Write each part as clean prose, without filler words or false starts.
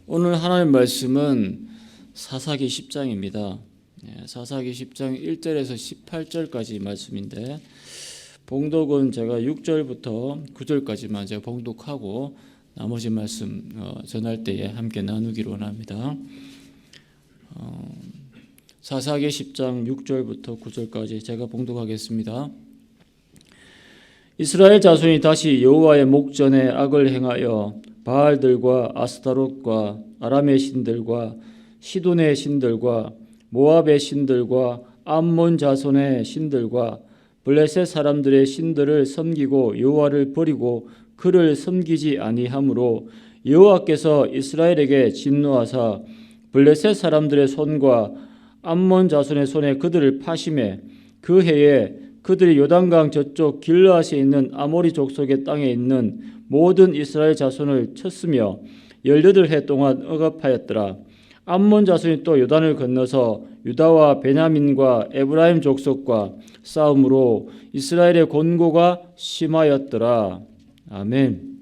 오늘 하나님 말씀은 사사기 10장입니다. 사사기 10장 1절에서 18절까지 말씀인데 봉독은 제가 6절부터 9절까지만 제가 봉독하고 나머지 말씀 전할 때에 함께 나누기로 원합니다. 사사기 10장 6절부터 9절까지 제가 봉독하겠습니다. 이스라엘 자손이 다시 여호와의 목전에 악을 행하여 바알들과 아스타롯과 아람의 신들과 시돈의 신들과 모압의 신들과 암몬 자손의 신들과 블레셋 사람들의 신들을 섬기고 여호와를 버리고 그를 섬기지 아니하므로 여호와께서 이스라엘에게 진노하사 블레셋 사람들의 손과 암몬 자손의 손에 그들을 파심해 그 해에 그들이 요단강 저쪽 길르앗에 있는 아모리 족속의 땅에 있는 모든 이스라엘 자손을 쳤으며 18해 동안 억압하였더라. 암몬 자손이 또 요단을 건너서 유다와 베냐민과 에브라임 족속과 싸움으로 이스라엘의 곤고가 심하였더라. 아멘.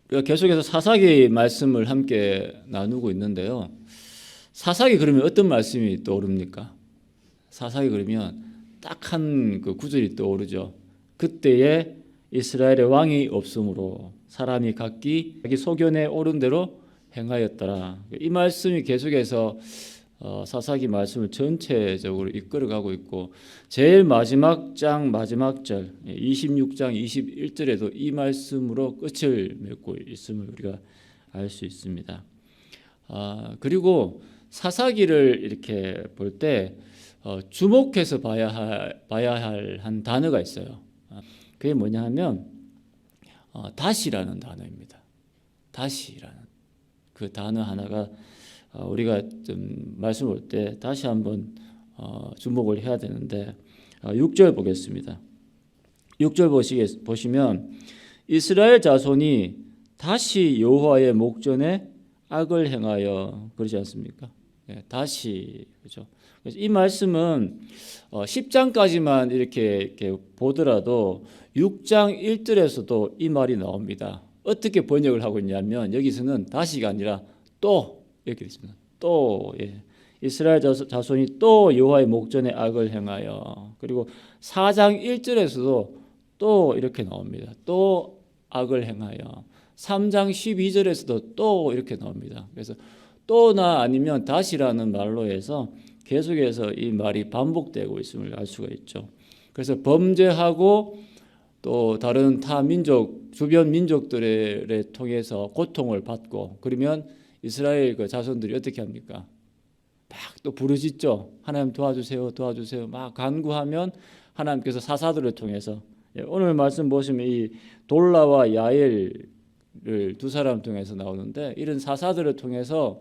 우리가 계속해서 사사기 말씀을 함께 나누고 있는데요. 사사기 그러면 어떤 말씀이 떠오릅니까? 사사기 그러면 딱 한 그 구절이 떠오르죠. 그때에 이스라엘의 왕이 없으므로 사람이 각기 자기 소견에 옳은 대로 행하였더라. 이 말씀이 계속해서 사사기 말씀을 전체적으로 이끌어가고 있고 제일 마지막 장 마지막 절 26장 21절에도 이 말씀으로 끝을 맺고 있음을 우리가 알 수 있습니다. 그리고 사사기를 이렇게 볼 때 주목해서 봐야 할 한 단어가 있어요. 그게 뭐냐 하면 다시라는 단어입니다. 다시라는 그 단어 하나가 우리가 좀 말씀 볼 때 다시 한번 주목을 해야 되는데 6절 보겠습니다. 6절 보시면 이스라엘 자손이 다시 여호와의 목전에 악을 행하여 그러지 않습니까? 다시 그렇죠. 그래서 이 말씀은 10장까지만 이렇게 보더라도 6장 1절에서도 이 말이 나옵니다. 어떻게 번역을 하고 있냐면 여기서는 다시가 아니라 또 이렇게 있습니다. 또 이스라엘 자손이 또 여호와의 목전에 악을 행하여 그리고 4장 1절에서도 또 이렇게 나옵니다. 또 악을 행하여 3장 12절에서도 또 이렇게 나옵니다. 그래서 또나 아니면 다시라는 말로 해서 계속해서 이 말이 반복되고 있음을 알 수가 있죠. 그래서 범죄하고 또 다른 타 민족, 주변 민족들을 통해서 고통을 받고 그러면 이스라엘 그 자손들이 어떻게 합니까? 막 또 부르짖죠. 하나님 도와주세요, 도와주세요. 막 간구하면 하나님께서 사사들을 통해서 오늘 말씀 보시면 이 돌라와 야엘을 두 사람 통해서 나오는데 이런 사사들을 통해서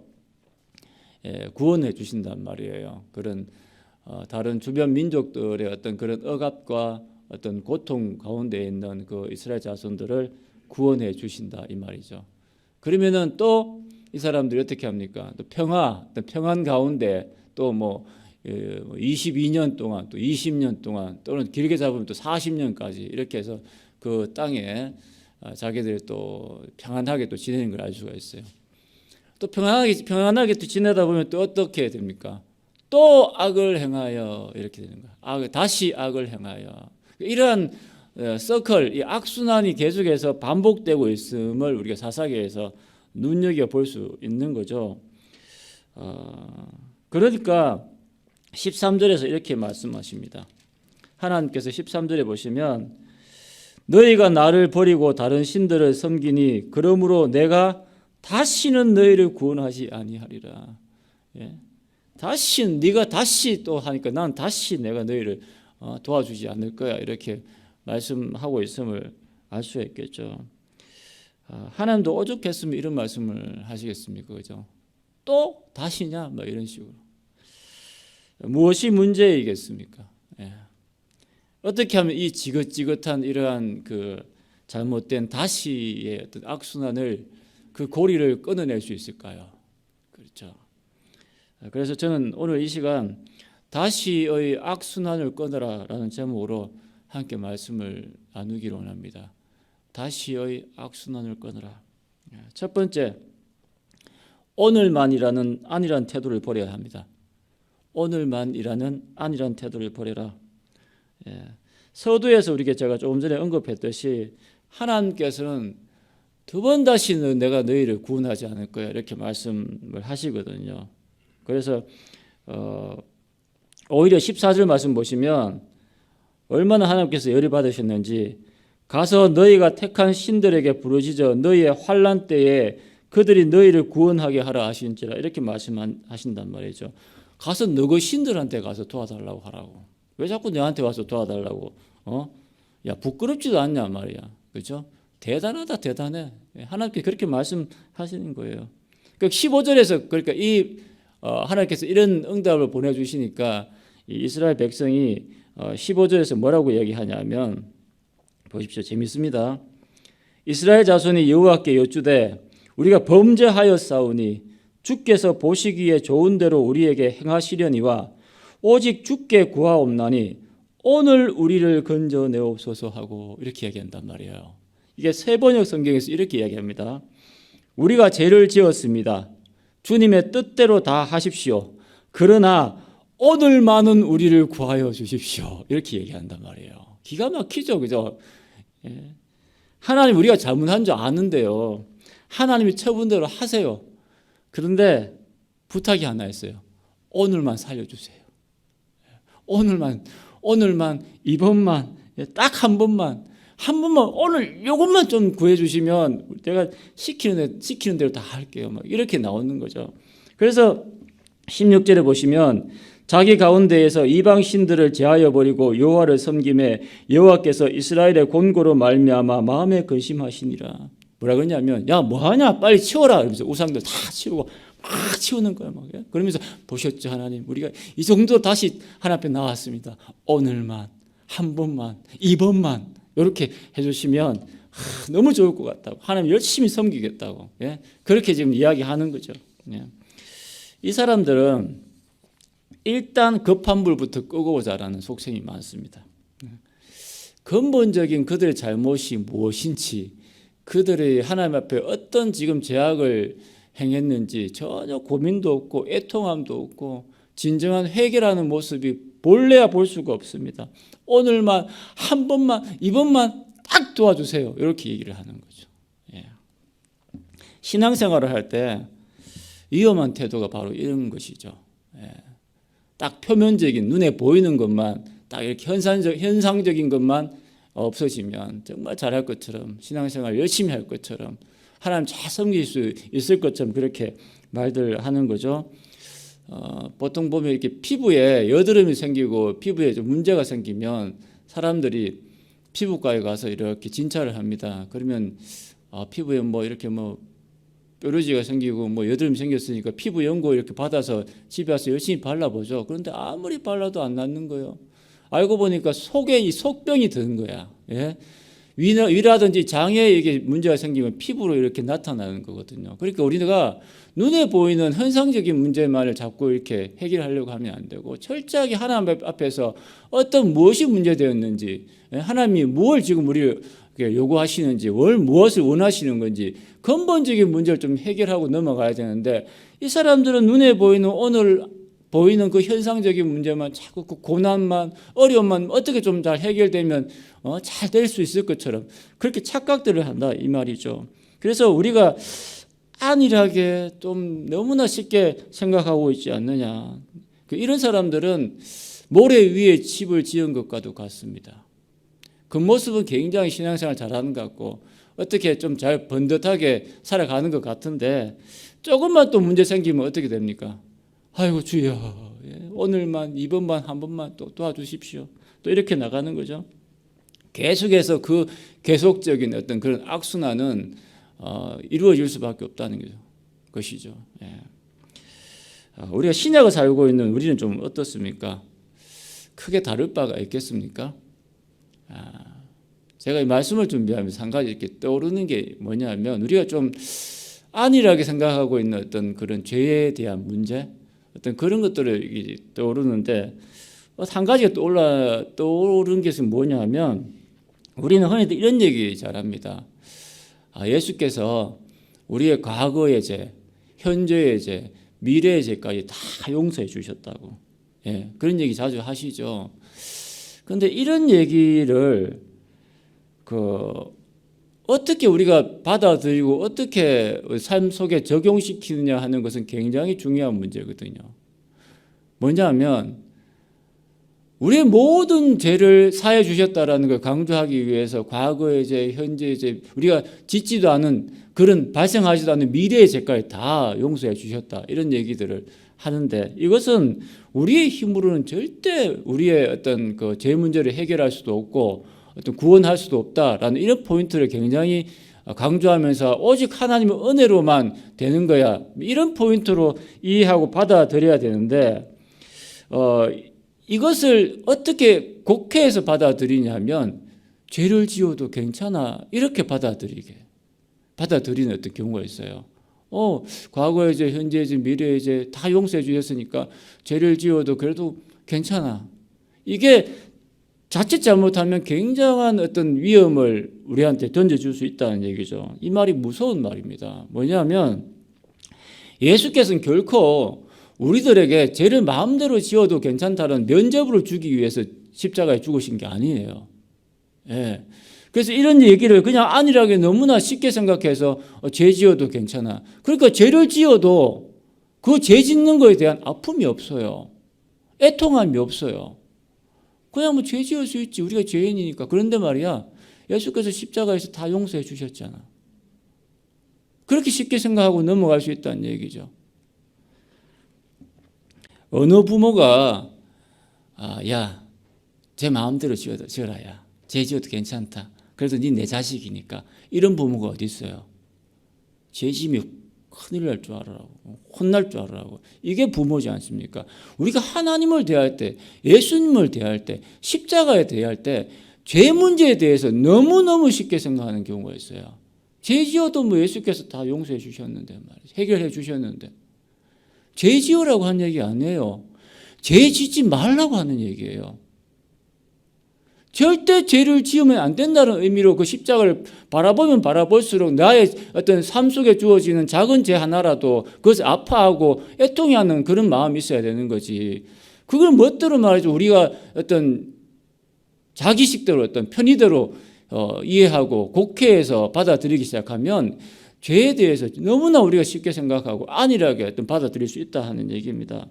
구원해 주신단 말이에요. 그런 다른 주변 민족들의 어떤 그런 억압과 어떤 고통 가운데 있는 그 이스라엘 자손들을 구원해 주신다 이 말이죠. 그러면은 또 이 사람들이 어떻게 합니까? 또 평안 가운데 또 뭐 22년 동안 또 20년 동안 또는 길게 잡으면 또 40년까지 이렇게 해서 그 땅에 자기들이 또 평안하게 또 지내는 걸 알 수가 있어요. 또 평안하게 또 지내다 보면 또 어떻게 됩니까? 또 악을 행하여 이렇게 되는 거야. 다시 악을 행하여. 이러한 서클, 이 악순환이 계속해서 반복되고 있음을 우리가 사사기에서 눈여겨볼 수 있는 거죠. 그러니까 13절에서 이렇게 말씀하십니다. 하나님께서 13절에 보시면 너희가 나를 버리고 다른 신들을 섬기니 그러므로 내가 다시는 너희를 구원하지 아니하리라. 네가 다시 또 하니까 난 다시 내가 너희를 도와주지 않을 거야. 이렇게 말씀하고 있음을 알 수 있겠죠. 하나님도 오죽했으면 이런 말씀을 하시겠습니까? 그죠? 또 다시냐? 뭐 이런 식으로. 무엇이 문제이겠습니까? 어떻게 하면 이 지긋지긋한 이러한 그 잘못된 다시의 어떤 악순환을 그 고리를 끊어낼 수 있을까요? 그렇죠. 그래서 저는 오늘 이 시간 다시의 악순환을 끊어라라는 제목으로 함께 말씀을 나누기로 원합니다. 다시의 악순환을 끊으라. 첫 번째, 오늘만이라는 안이라는 태도를 버려야 합니다. 오늘만이라는 안이라는 태도를 버려라. 서두에서 우리가 제가 조금 전에 언급했듯이 하나님께서는 두 번 다시는 내가 너희를 구원하지 않을 거야 이렇게 말씀을 하시거든요. 그래서 오히려 14절 말씀 보시면 얼마나 하나님께서 열이 받으셨는지 가서 너희가 택한 신들에게 부르짖어 너희의 환난 때에 그들이 너희를 구원하게 하라 하신지라 이렇게 말씀하신단 말이죠. 가서 너희 신들한테 가서 도와달라고 하라고. 왜 자꾸 너한테 와서 도와달라고? 야 부끄럽지도 않냐 말이야. 그렇죠? 대단하다 대단해. 하나님께 그렇게 말씀하시는 거예요. 그 15절에서 그러니까 하나님께서 이런 응답을 보내주시니까 이스라엘 백성이 15절에서 뭐라고 얘기하냐면 보십시오. 재밌습니다. 이스라엘 자손이 여호와께 여쭈되 우리가 범죄하였사오니 주께서 보시기에 좋은 대로 우리에게 행하시려니와 오직 주께 구하옵나니 오늘 우리를 건져내옵소서 하고 이렇게 얘기한단 말이에요. 이게 세번역 성경에서 이렇게 이야기합니다. 우리가 죄를 지었습니다. 주님의 뜻대로 다 하십시오. 그러나 오늘만은 우리를 구하여 주십시오. 이렇게 얘기한단 말이에요. 기가 막히죠, 그죠? 하나님 우리가 잘못한 줄 아는데요. 하나님이 처분대로 하세요. 그런데 부탁이 하나 있어요. 오늘만 살려주세요. 오늘만 이번만 딱 한 번만 오늘 요것만 좀 구해주시면 내가 시키는 대로 다 할게요. 막 이렇게 나오는 거죠. 그래서 16절에 보시면 자기 가운데에서 이방 신들을 제하여 버리고 여호와를 섬김에 여호와께서 이스라엘의 곤고로 말미암아 마음에 근심하시니라. 뭐라 그러냐면 야 뭐하냐 빨리 치워라 이러면서 우상들 다 치우고 막 치우는 거야. 막. 그러면서 보셨죠 하나님 우리가 이 정도 다시 하나님 앞에 나왔습니다. 오늘만 한 번만 이번만 이렇게 해주시면 너무 좋을 것 같다고 하나님 열심히 섬기겠다고 그렇게 지금 이야기하는 거죠. 이 사람들은 일단 급한 불부터 끄고 오자라는 속성이 많습니다. 근본적인 그들의 잘못이 무엇인지 그들이 하나님 앞에 어떤 지금 죄악을 행했는지 전혀 고민도 없고 애통함도 없고 진정한 회개라는 모습이 볼래야 볼 수가 없습니다. 오늘만 한 번만 이번만 딱 도와주세요. 이렇게 얘기를 하는 거죠. 신앙생활을 할 때 위험한 태도가 바로 이런 것이죠. 딱 표면적인 눈에 보이는 것만 딱 이렇게 현상적인 것만 없어지면 정말 잘할 것처럼 신앙생활 열심히 할 것처럼 하나님 잘 섬길 수 있을 것처럼 그렇게 말들 하는 거죠. 보통 보면 이렇게 피부에 여드름이 생기고 피부에 좀 문제가 생기면 사람들이 피부과에 가서 이렇게 진찰을 합니다. 그러면 피부에 뭐 이렇게 뭐 뾰루지가 생기고 뭐 여드름이 생겼으니까 피부 연고 이렇게 받아서 집에 와서 열심히 발라보죠. 그런데 아무리 발라도 안 낫는 거예요. 알고 보니까 속에 이 속병이 드는 거야. 위라든지 장애에 이게 문제가 생기면 피부로 이렇게 나타나는 거거든요. 그러니까 우리가 눈에 보이는 현상적인 문제만을 자꾸 이렇게 해결하려고 하면 안 되고 철저하게 하나님 앞에서 어떤 무엇이 문제되었는지 하나님이 무엇을 지금 우리를 요구하시는지 무엇을 원하시는 건지 근본적인 문제를 좀 해결하고 넘어가야 되는데 이 사람들은 눈에 보이는 오늘 보이는 그 현상적인 문제만 자꾸 그 고난만 어려움만 어떻게 좀 잘 해결되면 잘 될 수 있을 것처럼 그렇게 착각들을 한다 이 말이죠. 그래서 우리가 안일하게 좀 너무나 쉽게 생각하고 있지 않느냐. 이런 사람들은 모래 위에 집을 지은 것과도 같습니다. 그 모습은 굉장히 신앙생활 잘하는 것 같고 어떻게 좀 잘 번듯하게 살아가는 것 같은데 조금만 또 문제 생기면 어떻게 됩니까? 아이고 주여 오늘만 이번만 한 번만 또 도와주십시오. 또 이렇게 나가는 거죠. 계속해서 그 계속적인 어떤 그런 악순환은 이루어질 수밖에 없다는 것이죠. 우리가 신약을 살고 있는 우리는 좀 어떻습니까? 크게 다를 바가 있겠습니까? 제가 이 말씀을 준비하면서 한 가지 이렇게 떠오르는 게 뭐냐면 우리가 좀 안일하게 생각하고 있는 어떤 그런 죄에 대한 문제 어떤 그런 것들을 떠오르는데 한 가지가 떠오르는 것은 뭐냐면 우리는 흔히들 이런 얘기 잘합니다. 예수께서 우리의 과거의 죄, 현재의 죄, 미래의 죄까지 다 용서해 주셨다고. 예, 그런 얘기 자주 하시죠. 그런데 이런 얘기를 어떻게 우리가 받아들이고 어떻게 삶 속에 적용시키느냐 하는 것은 굉장히 중요한 문제거든요. 뭐냐면 우리의 모든 죄를 사해 주셨다라는 걸 강조하기 위해서 과거의 죄, 현재의 죄, 우리가 짓지도 않은 그런 발생하지도 않은 미래의 죄까지 다 용서해 주셨다, 이런 얘기들을 하는데, 이것은 우리의 힘으로는 절대 우리의 어떤 그 죄 문제를 해결할 수도 없고 어떤 구원할 수도 없다라는 이런 포인트를 굉장히 강조하면서 오직 하나님의 은혜로만 되는 거야, 이런 포인트로 이해하고 받아들여야 되는데, 이것을 어떻게 곡해해서 받아들이냐면 죄를 지어도 괜찮아, 이렇게 받아들이는 어떤 경우가 있어요. 과거의 죄, 현재의 죄, 미래의 죄 다 용서해 주셨으니까 죄를 지어도 그래도 괜찮아. 이게 자칫 잘못하면 굉장한 어떤 위험을 우리한테 던져줄 수 있다는 얘기죠. 이 말이 무서운 말입니다. 뭐냐면 예수께서는 결코 우리들에게 죄를 마음대로 지어도 괜찮다는 면죄부를 주기 위해서 십자가에 죽으신 게 아니에요. 예. 그래서 이런 얘기를 그냥 안일하게 너무나 쉽게 생각해서 죄 지어도 괜찮아. 그러니까 죄를 지어도 그 죄 짓는 거에 대한 아픔이 없어요. 애통함이 없어요. 그냥 뭐 죄 지을 수 있지, 우리가 죄인이니까. 그런데 말이야, 예수께서 십자가에서 다 용서해 주셨잖아. 그렇게 쉽게 생각하고 넘어갈 수 있다는 얘기죠. 어느 부모가 야, 제 마음대로 지어라, 야, 죄 지어도 괜찮다, 그래도 네 내 자식이니까, 이런 부모가 어디 있어요? 죄 지으면 큰일 날 줄 알아라고, 혼날 줄 알아라고. 이게 부모지 않습니까? 우리가 하나님을 대할 때, 예수님을 대할 때, 십자가에 대할 때 죄 문제에 대해서 너무너무 쉽게 생각하는 경우가 있어요. 죄 지어도 뭐 예수께서 다 용서해 주셨는데 말이죠. 해결해 주셨는데. 죄 지으라고 한 얘기 아니에요. 죄 짓지 말라고 하는 얘기예요. 절대 죄를 지으면 안 된다는 의미로 그 십자가를 바라보면 바라볼수록 나의 어떤 삶 속에 주어지는 작은 죄 하나라도 그것을 아파하고 애통해 하는 그런 마음이 있어야 되는 거지. 그걸 멋대로 말이죠. 우리가 어떤 자기식대로 어떤 편의대로 이해하고 곡해해서 받아들이기 시작하면 죄에 대해서 너무나 우리가 쉽게 생각하고 안일하게 어떤 받아들일 수 있다 하는 얘기입니다.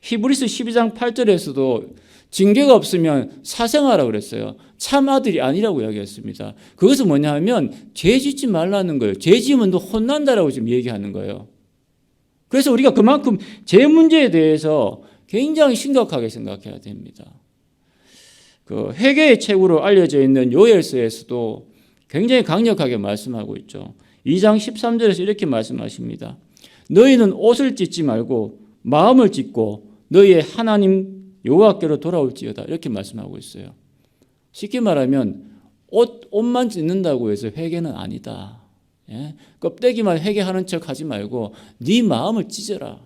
히브리서 12장 8절에서도 징계가 없으면 사생아라 그랬어요. 참 아들이 아니라고 이야기했습니다. 그것은 뭐냐 하면 죄 짓지 말라는 거예요. 죄 지으면 너 혼난다라고 지금 얘기하는 거예요. 그래서 우리가 그만큼 죄 문제에 대해서 굉장히 심각하게 생각해야 됩니다. 그 회개의 책으로 알려져 있는 요엘서에서도 굉장히 강력하게 말씀하고 있죠. 2장 13절에서 이렇게 말씀하십니다. 너희는 옷을 찢지 말고 마음을 찢고 너희의 하나님 여호와께로 돌아올지어다, 이렇게 말씀하고 있어요. 쉽게 말하면 옷만 찢는다고 해서 회개는 아니다. 예? 껍데기만 회개하는 척 하지 말고 네 마음을 찢어라.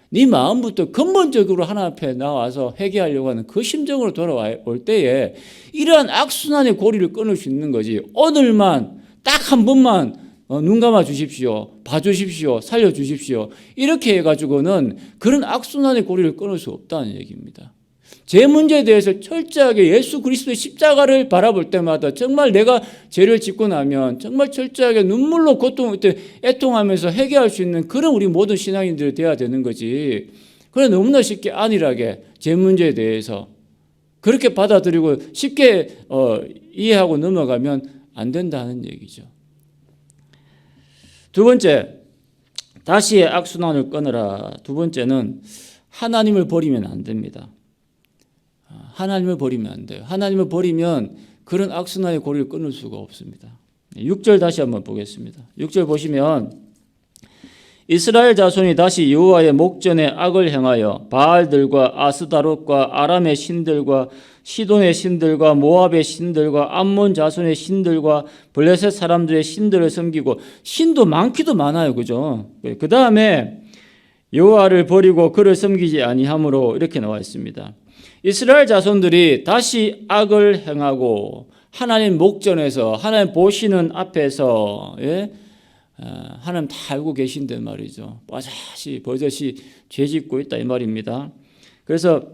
네 마음부터 근본적으로 하나님 앞에 나와서 회개하려고 하는 그 심정으로 돌아올 때에 이러한 악순환의 고리를 끊을 수 있는 거지. 오늘만 딱 한 번만 눈 감아 주십시오, 봐주십시오, 살려주십시오, 이렇게 해가지고는 그런 악순환의 고리를 끊을 수 없다는 얘기입니다. 죄 문제에 대해서 철저하게 예수 그리스도의 십자가를 바라볼 때마다 정말 내가 죄를 짓고 나면 정말 철저하게 눈물로 애통하면서 회개할 수 있는 그런 우리 모든 신앙인들이 되어야 되는 거지. 그래 너무나 쉽게 안일하게 죄 문제에 대해서 그렇게 받아들이고 쉽게 이해하고 넘어가면 안 된다는 얘기죠. 두 번째, 다시의 악순환을 끊으라. 두 번째는 하나님을 버리면 안 됩니다. 하나님을 버리면 안 돼요. 하나님을 버리면 그런 악순환의 고리를 끊을 수가 없습니다. 6절 다시 한번 보겠습니다. 6절 보시면 이스라엘 자손이 다시 여호와의 목전에 악을 행하여 바알들과 아스다롯과 아람의 신들과 시돈의 신들과 모압의 신들과 암몬 자손의 신들과 블레셋 사람들의 신들을 섬기고, 신도 많기도 많아요. 그죠? 그 다음에 여호와를 버리고 그를 섬기지 아니함으로 이렇게 나와 있습니다. 이스라엘 자손들이 다시 악을 행하고 하나님 목전에서 하나님 보시는 앞에서 하나님 다 알고 계신단 말이죠. 버젓이 죄짓고 있다 이 말입니다. 그래서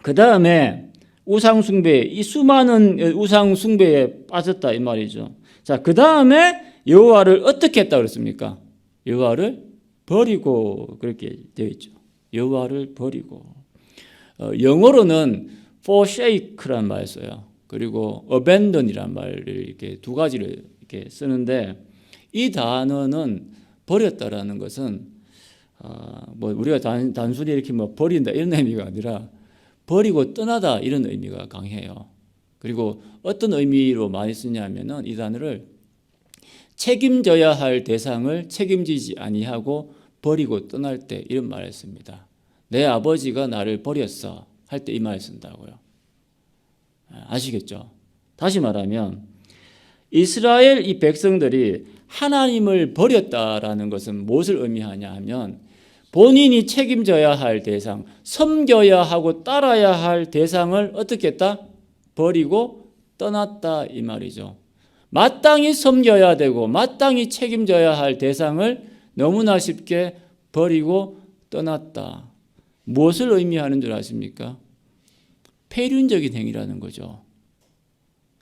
그 다음에 우상숭배, 이 수많은 우상숭배에 빠졌다 이 말이죠. 자, 그 다음에 여호와를 어떻게 했다 그랬습니까? 여호와를 버리고 그렇게 되어 있죠. 여호와를 버리고. 영어로는 forsake라는 말을 써요. 그리고 abandon이라는 말을 이렇게 두 가지를 이렇게 쓰는데 이 단어는 버렸다라는 것은 뭐 우리가 단순히 이렇게 뭐 버린다 이런 의미가 아니라 버리고 떠나다 이런 의미가 강해요. 그리고 어떤 의미로 많이 쓰냐면은 이 단어를 책임져야 할 대상을 책임지지 아니하고 버리고 떠날 때 이런 말을 씁니다. 내 아버지가 나를 버렸어 할 때 이 말을 쓴다고요. 아시겠죠? 다시 말하면 이스라엘 이 백성들이 하나님을 버렸다라는 것은 무엇을 의미하냐 하면 본인이 책임져야 할 대상, 섬겨야 하고 따라야 할 대상을 어떻게 했다? 버리고 떠났다 이 말이죠. 마땅히 섬겨야 되고 마땅히 책임져야 할 대상을 너무나 쉽게 버리고 떠났다. 무엇을 의미하는 줄 아십니까? 폐륜적인 행위라는 거죠.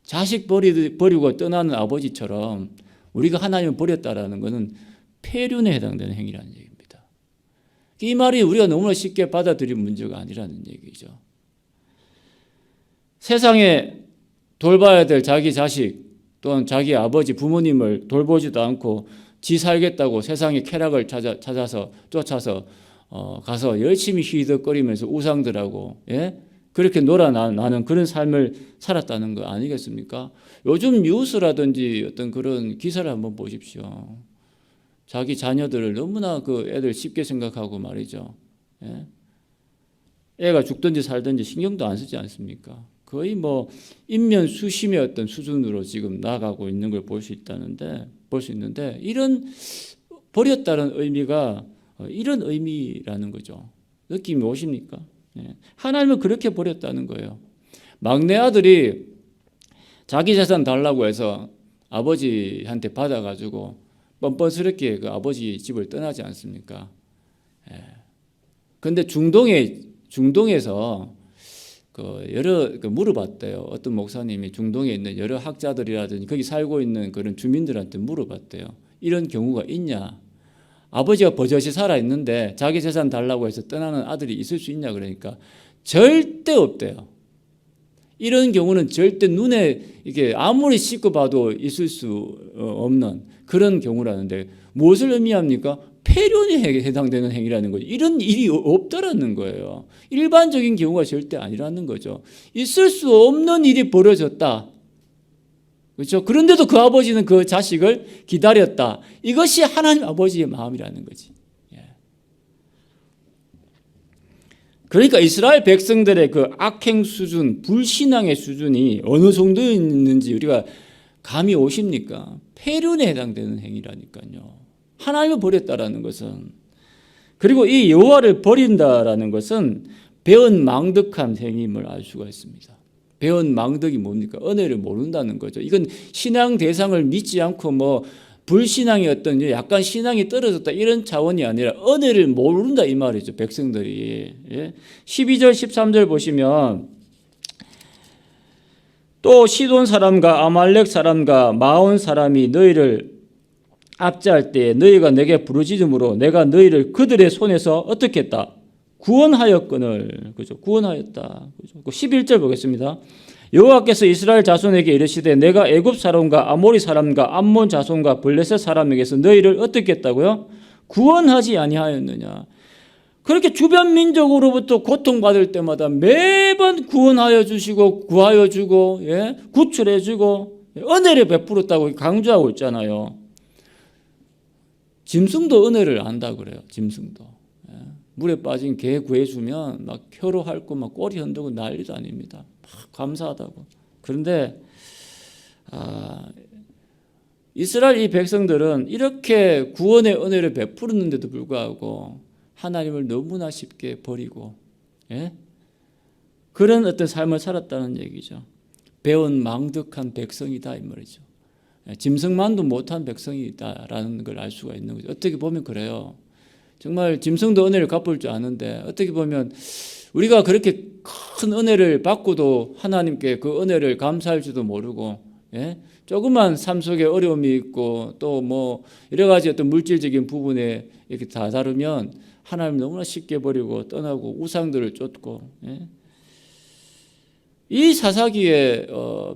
자식 버리고 떠나는 아버지처럼 우리가 하나님을 버렸다라는 것은 폐륜에 해당되는 행위라는 얘기입니다. 이 말이 우리가 너무나 쉽게 받아들일 문제가 아니라는 얘기죠. 세상에 돌봐야 될 자기 자식 또는 자기 아버지 부모님을 돌보지도 않고 지 살겠다고 세상의 쾌락을 찾아서 쫓아서 가서 열심히 휘덕거리면서 우상들하고 그렇게 놀아나는 그런 삶을 살았다는 거 아니겠습니까? 요즘 뉴스라든지 어떤 그런 기사를 한번 보십시오. 자기 자녀들을 너무나 그 애들 쉽게 생각하고 말이죠. 애가 죽든지 살든지 신경도 안 쓰지 않습니까? 거의 뭐 인면 수심의 어떤 수준으로 지금 나아가고 있는 걸 볼 수 있는데 이런 버렸다는 의미가 이런 의미라는 거죠. 느낌이 오십니까? 하나님을 그렇게 버렸다는 거예요. 막내 아들이 자기 재산 달라고 해서 아버지한테 받아가지고 뻔뻔스럽게 그 아버지 집을 떠나지 않습니까? 그런데 중동에서 물어봤대요. 어떤 목사님이 중동에 있는 여러 학자들이라든지 거기 살고 있는 그런 주민들한테 물어봤대요. 이런 경우가 있냐? 아버지가 버젓이 살아있는데 자기 재산 달라고 해서 떠나는 아들이 있을 수 있냐 그러니까 절대 없대요. 이런 경우는 절대 눈에 이게 아무리 씻고 봐도 있을 수 없는 그런 경우라는데 무엇을 의미합니까? 폐륜에 해당되는 행위라는 거죠. 이런 일이 없다라는 거예요. 일반적인 경우가 절대 아니라는 거죠. 있을 수 없는 일이 벌어졌다. 그렇죠? 그런데도 그 아버지는 그 자식을 기다렸다. 이것이 하나님 아버지의 마음이라는 거지. 그러니까 이스라엘 백성들의 그 악행 수준, 불신앙의 수준이 어느 정도 있는지 우리가 감이 오십니까? 폐륜에 해당되는 행위라니까요. 하나님을 버렸다라는 것은. 그리고 이 여호와를 버린다라는 것은 배은망덕한 행위임을 알 수가 있습니다. 배은망덕이 뭡니까? 은혜를 모른다는 거죠. 이건 신앙 대상을 믿지 않고 뭐 불신앙이 어떤 약간 신앙이 떨어졌다 이런 차원이 아니라 은혜를 모른다 이 말이죠. 백성들이. 12절 13절 보시면 또 시돈 사람과 아말렉 사람과 마온 사람이 너희를 압제할 때 너희가 내게 부르짖음으로 내가 너희를 그들의 손에서 어떻게 했다? 구원하였거늘. 그죠? 구원하였다. 그죠? 11절 보겠습니다. 여호와께서 이스라엘 자손에게 이르시되 내가 애굽 사람과 아모리 사람과 암몬 자손과 블레셋 사람에게서 너희를 어떻게 했다고요? 구원하지 아니하였느냐. 그렇게 주변 민족으로부터 고통받을 때마다 매번 구원하여 주시고 구하여 주고 구출해 주고 은혜를 베풀었다고 강조하고 있잖아요. 짐승도 은혜를 안다 그래요. 짐승도. 물에 빠진 개 구해주면 막 혀로 핥고 막 꼬리 흔들고 난리도 아닙니다. 막 감사하다고. 그런데 이스라엘 이 백성들은 이렇게 구원의 은혜를 베푸는데도 불구하고 하나님을 너무나 쉽게 버리고 그런 어떤 삶을 살았다는 얘기죠. 배운 망덕한 백성이다 이 말이죠. 짐승만도 못한 백성이다라는 걸 알 수가 있는 거죠. 어떻게 보면 그래요. 정말 짐승도 은혜를 갚을 줄 아는데 어떻게 보면 우리가 그렇게 큰 은혜를 받고도 하나님께 그 은혜를 감사할 줄도 모르고, 예? 조그만 삶 속에 어려움이 있고 또 뭐 여러 가지 어떤 물질적인 부분에 이렇게 다 다르면 하나님 너무나 쉽게 버리고 떠나고 우상들을 쫓고, 예? 이 사사기의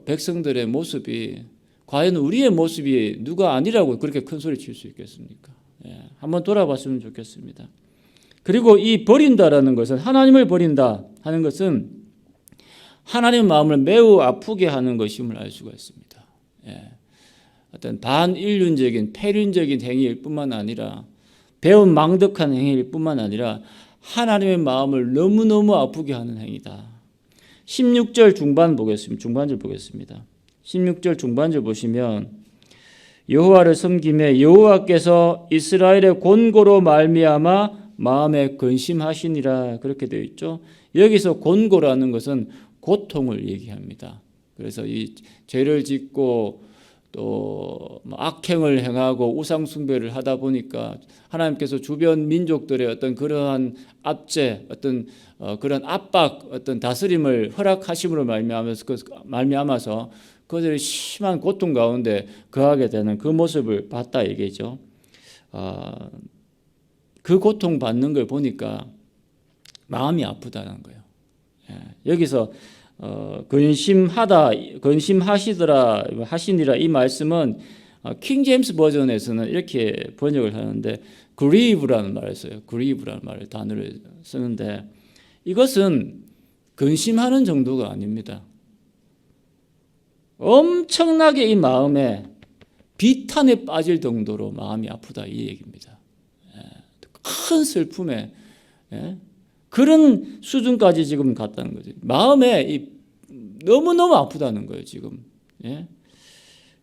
백성들의 모습이 과연 우리의 모습이 누가 아니라고 그렇게 큰 소리 칠 수 있겠습니까? 예, 한번 돌아봤으면 좋겠습니다. 그리고 이 버린다라는 것은, 하나님을 버린다 하는 것은 하나님의 마음을 매우 아프게 하는 것임을 알 수가 있습니다. 예, 어떤 반인륜적인 폐륜적인 행위일 뿐만 아니라 배운 망덕한 행위일 뿐만 아니라 하나님의 마음을 너무너무 아프게 하는 행위다. 16절 중반절 보겠습니다. 16절 중반절 보시면 여호와를 섬김에 여호와께서 이스라엘의 곤고로 말미암아 마음에 근심하시니라 그렇게 되어 있죠. 여기서 곤고라는 것은 고통을 얘기합니다. 그래서 이 죄를 짓고 또 악행을 행하고 우상 숭배를 하다 보니까 하나님께서 주변 민족들의 어떤 그러한 압제, 어떤 그런 압박, 어떤 다스림을 허락하심으로 말미암아서 그들이 심한 고통 가운데 거하게 되는 그 모습을 봤다 얘기죠. 그 고통 받는 걸 보니까 마음이 아프다는 거예요. 여기서 하시니라 이 말씀은 킹 제임스 버전에서는 이렇게 번역을 하는데 grieve라는 말을 써요. grieve라는 단어를 쓰는데 이것은 근심하는 정도가 아닙니다. 엄청나게 이 마음에 비탄에 빠질 정도로 마음이 아프다 이 얘기입니다. 큰 슬픔에 그런 수준까지 지금 갔다는 거죠. 마음에 너무너무 아프다는 거예요 지금.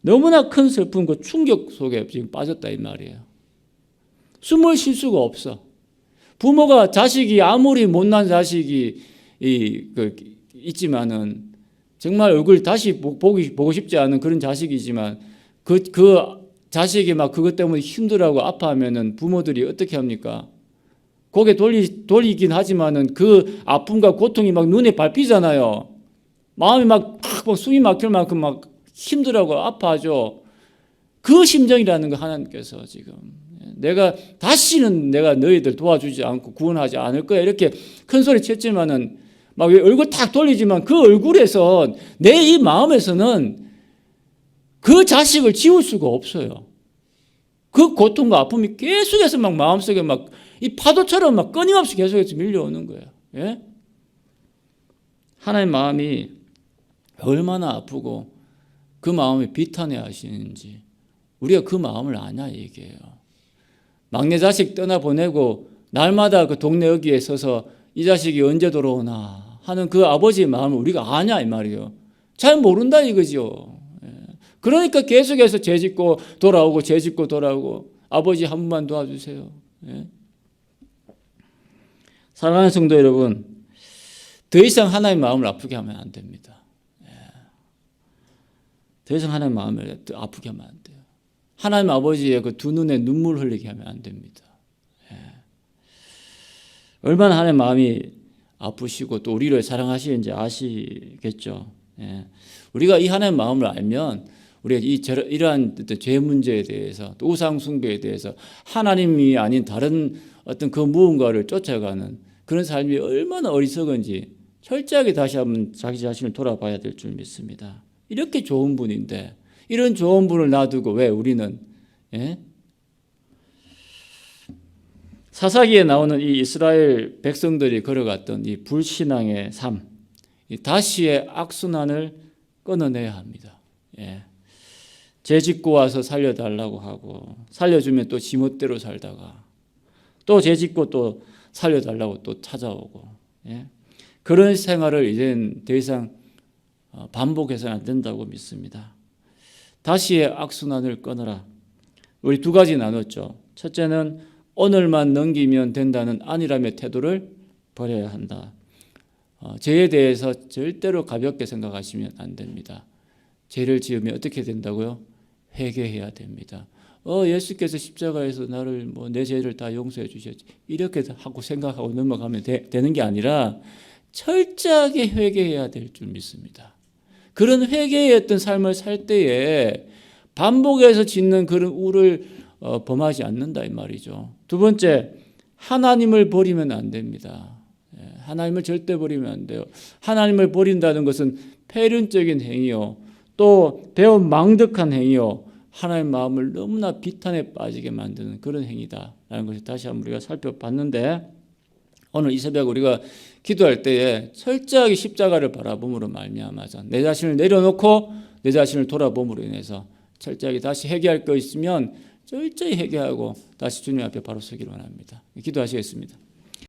너무나 큰 슬픔, 그 충격 속에 지금 빠졌다 이 말이에요. 숨을 쉴 수가 없어. 부모가 자식이 아무리 못난 자식이 있지만은 정말 얼굴 다시 보고 싶지 않은 그런 자식이지만 그 자식이 막 그것 때문에 힘들어하고 아파하면은 부모들이 어떻게 합니까? 고개 돌리긴 하지만은 그 아픔과 고통이 막 눈에 밟히잖아요. 마음이 막 숨이 막힐 만큼 막 힘들어하고 아파하죠. 그 심정이라는 거 하나님께서 지금 다시는 내가 너희들 도와주지 않고 구원하지 않을 거야 이렇게 큰 소리 쳤지만은 막 얼굴 탁 돌리지만 그 얼굴에서 내 이 마음에서는 그 자식을 지울 수가 없어요. 그 고통과 아픔이 계속해서 막 마음속에 막 이 파도처럼 막 끊임없이 계속해서 밀려오는 거예요. 예? 하나님의 마음이 얼마나 아프고 그 마음이 비탄해 하시는지 우리가 그 마음을 아냐 얘기해요. 막내 자식 떠나보내고 날마다 그 동네 여기에 서서 이 자식이 언제 돌아오나 하는 그 아버지의 마음을 우리가 아냐 이 말이에요. 잘 모른다 이거죠. 그러니까 계속해서 죄짓고 돌아오고 죄짓고 돌아오고 아버지 한 번만 도와주세요. 사랑하는 성도 여러분, 더 이상 하나님의 마음을 아프게 하면 안 됩니다. 더 이상 하나님의 마음을 아프게 하면 안 돼요. 하나님 아버지의 그 두 눈에 눈물 흘리게 하면 안 됩니다. 얼마나 하나님의 마음이 아프시고 또 우리를 사랑하시는지 아시겠죠. 우리가 이 하나님의 마음을 알면 우리가 이러한 죄 문제에 대해서 또 우상 숭배에 대해서 하나님이 아닌 다른 어떤 그 무언가를 쫓아가는 그런 삶이 얼마나 어리석은지 철저하게 다시 한번 자기 자신을 돌아봐야 될 줄 믿습니다. 이렇게 좋은 분인데 이런 좋은 분을 놔두고 왜 우리는 사사기에 나오는 이 이스라엘 백성들이 걸어갔던 이 불신앙의 삶, 이 다시의 악순환을 끊어내야 합니다. 죄 짓고 와서 살려달라고 하고 살려주면 또 지멋대로 살다가 또 죄 짓고 또 살려달라고 또 찾아오고 그런 생활을 이제는 더 이상 반복해서는 안 된다고 믿습니다. 다시의 악순환을 끊어라. 우리 두 가지 나눴죠. 첫째는 오늘만 넘기면 된다는 안일함의 태도를 버려야 한다. 죄에 대해서 절대로 가볍게 생각하시면 안 됩니다. 죄를 지으면 어떻게 된다고요? 회개해야 됩니다. 예수께서 십자가에서 나를 내 죄를 다 용서해 주셨지. 이렇게 하고 생각하고 넘어가면 되는 게 아니라 철저하게 회개해야 될 줄 믿습니다. 그런 회개의 어떤 삶을 살 때에 반복해서 짓는 그런 우를 범하지 않는다 이 말이죠. 두 번째, 하나님을 버리면 안 됩니다. 하나님을 절대 버리면 안 돼요. 하나님을 버린다는 것은 폐륜적인 행위요, 또 배운 망덕한 행위요, 하나님의 마음을 너무나 비탄에 빠지게 만드는 그런 행위다라는 것을 다시 한번 우리가 살펴봤는데, 오늘 이 새벽 우리가 기도할 때에 철저하게 십자가를 바라봄으로 말미암아서 내 자신을 내려놓고 내 자신을 돌아봄으로 인해서 철저하게 다시 회개할 거 있으면 철저히 회개하고 다시 주님 앞에 바로 서기를 원합니다. 기도하시겠습니다.